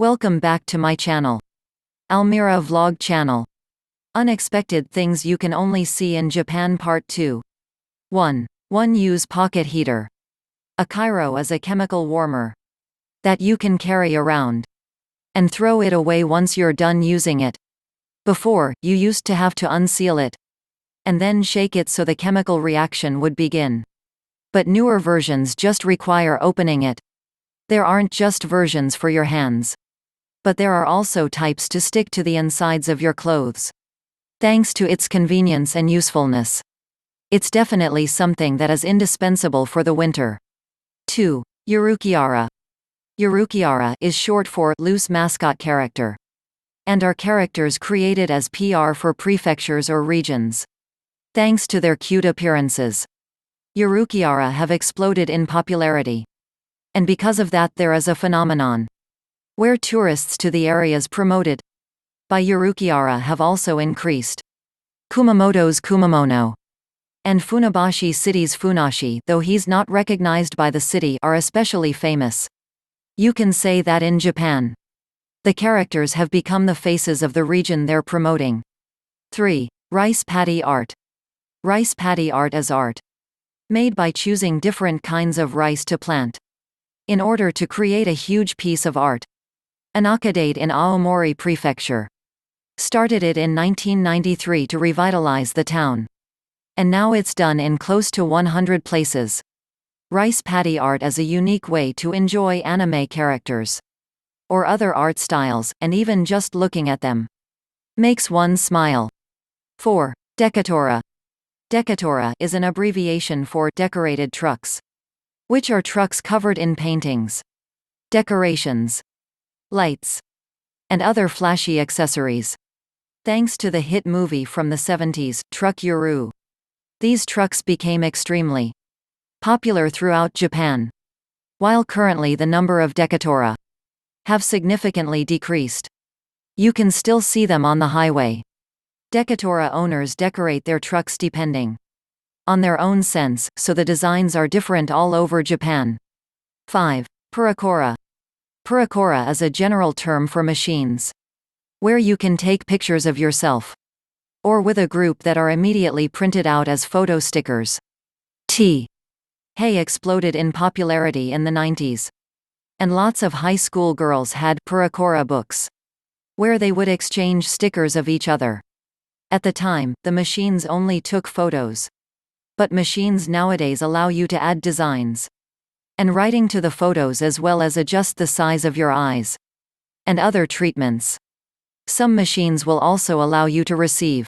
Welcome back to my channel. Almira Vlog Channel. Unexpected things you can only see in Japan Part 2. 1. One-use pocket heater. A kairo is a chemical warmer that you can carry around and throw it away once you're done using it. Before, you used to have to unseal it and then shake it so the chemical reaction would begin. But newer versions just require opening it. There aren't just versions for your hands, but there are also types to stick to the insides of your clothes. Thanks to its convenience and usefulness, it's definitely something that is indispensable for the winter. 2. Yurukiara. Yurukiara is short for loose mascot character, and are characters created as PR for prefectures or regions. Thanks to their cute appearances, Yurukiara have exploded in popularity. And because of that, there is a phenomenon where tourists to the areas promoted by Yurukiara have also increased. Kumamoto's Kumamono and Funabashi City's Funashi, though he's not recognized by the city, are especially famous. You can say that in Japan, the characters have become the faces of the region they're promoting. 3. Rice paddy art. Rice paddy art is art made by choosing different kinds of rice to plant in order to create a huge piece of art. Anakadate in Aomori Prefecture started it in 1993 to revitalize the town, and now it's done in close to 100 places. Rice paddy art is a unique way to enjoy anime characters or other art styles, and even just looking at them makes one smile. 4. Decatura. Decatura is an abbreviation for decorated trucks, which are trucks covered in paintings, decorations, lights, and other flashy accessories. Thanks to the hit movie from the 70s, Truck Yuru, these trucks became extremely popular throughout Japan, while currently the number of decatura have significantly decreased. You can still see them on the highway. Decatura owners decorate their trucks depending on their own sense, so the designs are different all over Japan. 5. Purakora. Purakora is a general term for machines where you can take pictures of yourself or with a group that are immediately printed out as photo stickers. Hey exploded in popularity in the 90s, and lots of high school girls had purakora books where they would exchange stickers of each other. At the time, the machines only took photos, but machines nowadays allow you to add designs and writing to the photos, as well as adjust the size of your eyes and other treatments. Some machines will also allow you to receive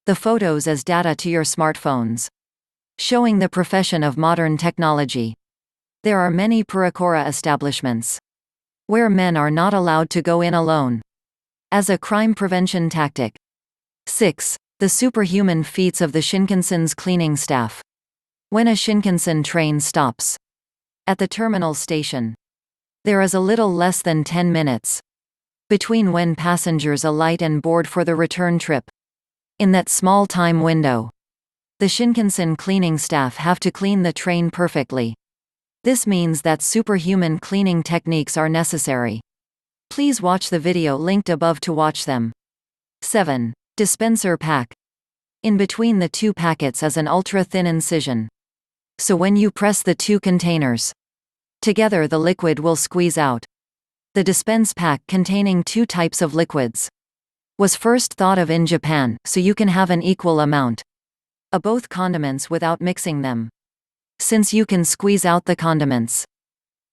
the photos as data to your smartphones, showing the profession of modern technology. There are many purakora establishments where men are not allowed to go in alone as a crime prevention tactic. 6. The superhuman feats of the Shinkansen's cleaning staff. When a Shinkansen train stops at the terminal station, there is a little less than 10 minutes between when passengers alight and board for the return trip. In that small time window, the Shinkansen cleaning staff have to clean the train perfectly. This means that superhuman cleaning techniques are necessary. Please watch the video linked above to watch them. 7. Dispenser pack. In between the two packets is an ultra-thin incision, so when you press the two containers together, the liquid will squeeze out. The dispense pack, containing two types of liquids, was first thought of in Japan, so you can have an equal amount of both condiments without mixing them, since you can squeeze out the condiments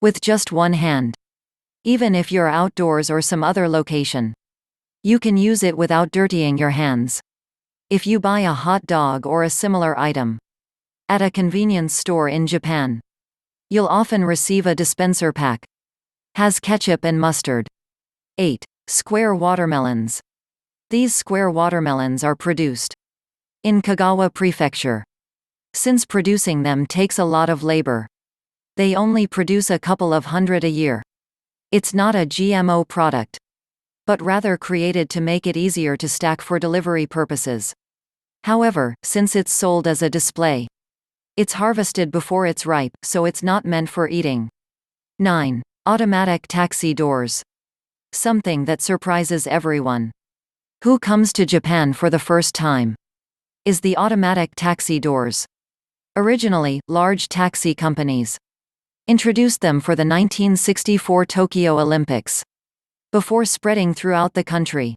with just one hand. Even if you're outdoors or some other location, you can use it without dirtying your hands. If you buy a hot dog or a similar item at a convenience store in Japan, you'll often receive a dispenser pack. Has ketchup and mustard. 8. Square watermelons. These square watermelons are produced in Kagawa Prefecture. Since producing them takes a lot of labor, they only produce a couple of hundred a year. It's not a GMO product, but rather created to make it easier to stack for delivery purposes. However, since it's sold as a display, it's harvested before it's ripe, so it's not meant for eating. 9. Automatic taxi doors. Something that surprises everyone. Who comes to Japan for the first time? Is the automatic taxi doors. Originally, large taxi companies introduced them for the 1964 Tokyo Olympics. Before spreading throughout the country.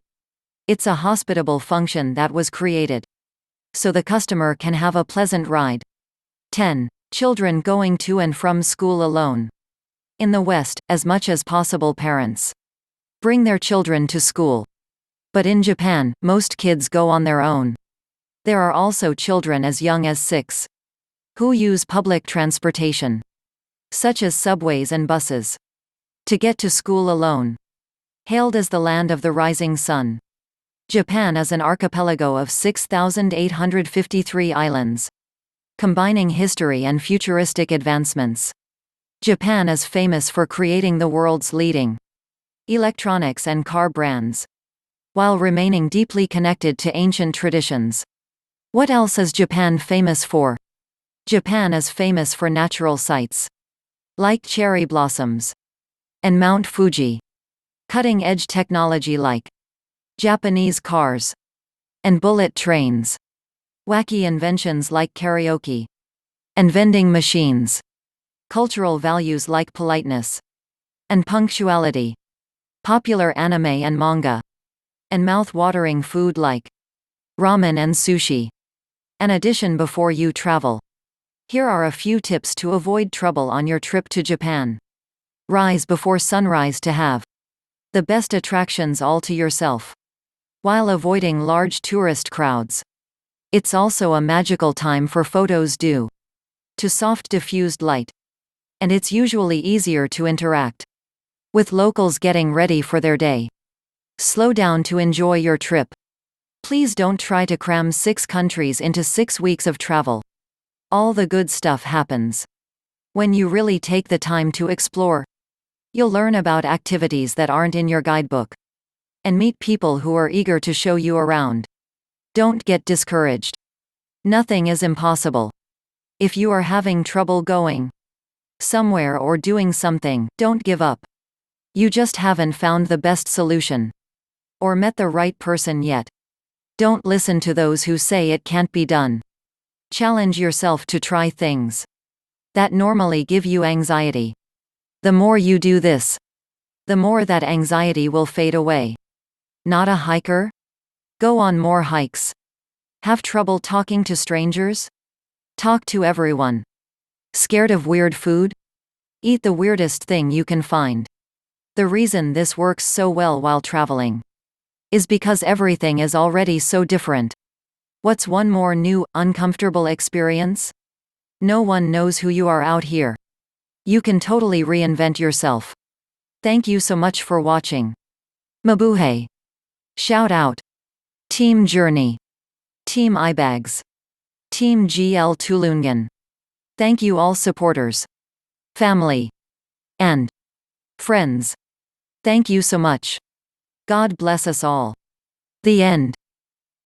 It's a hospitable function that was created so the customer can have a pleasant ride. 10. Children going to and from school alone. In the West, as much as possible parents bring their children to school. But in Japan, most kids go on their own. There are also children as young as 6 who use public transportation, such as subways and buses, to get to school alone. Hailed as the land of the rising sun. Japan is an archipelago of 6,853 islands, combining history and futuristic advancements. Japan is famous for creating the world's leading electronics and car brands, while remaining deeply connected to ancient traditions. What else is Japan famous for? Japan is famous for natural sights, like cherry blossoms and Mount Fuji. Cutting-edge technology like Japanese cars and bullet trains. Wacky inventions like karaoke and vending machines. Cultural values like politeness and punctuality. Popular anime and manga. And mouth-watering food like ramen and sushi. An addition before you travel. Here are a few tips to avoid trouble on your trip to Japan. Rise before sunrise to have the best attractions all to yourself, while avoiding large tourist crowds. It's also a magical time for photos due to soft diffused light, and it's usually easier to interact with locals getting ready for their day. Slow down to enjoy your trip. Please don't try to cram 6 countries into 6 weeks of travel. All the good stuff happens when you really take the time to explore. You'll learn about activities that aren't in your guidebook, and meet people who are eager to show you around. Don't get discouraged. Nothing is impossible. If you are having trouble going somewhere or doing something, don't give up. You just haven't found the best solution or met the right person yet. Don't listen to those who say it can't be done. Challenge yourself to try things that normally give you anxiety. The more you do this, the more that anxiety will fade away. Not a hiker? Go on more hikes. Have trouble talking to strangers? Talk to everyone. Scared of weird food? Eat the weirdest thing you can find. The reason this works so well while traveling is because everything is already so different. What's one more new, uncomfortable experience? No one knows who you are out here. You can totally reinvent yourself. Thank you so much for watching. Mabuhay. Shout out. Team Journey. Team Ibags. Team GL Tulungan. Thank you all supporters, family, and friends. Thank you so much. God bless us all. The end.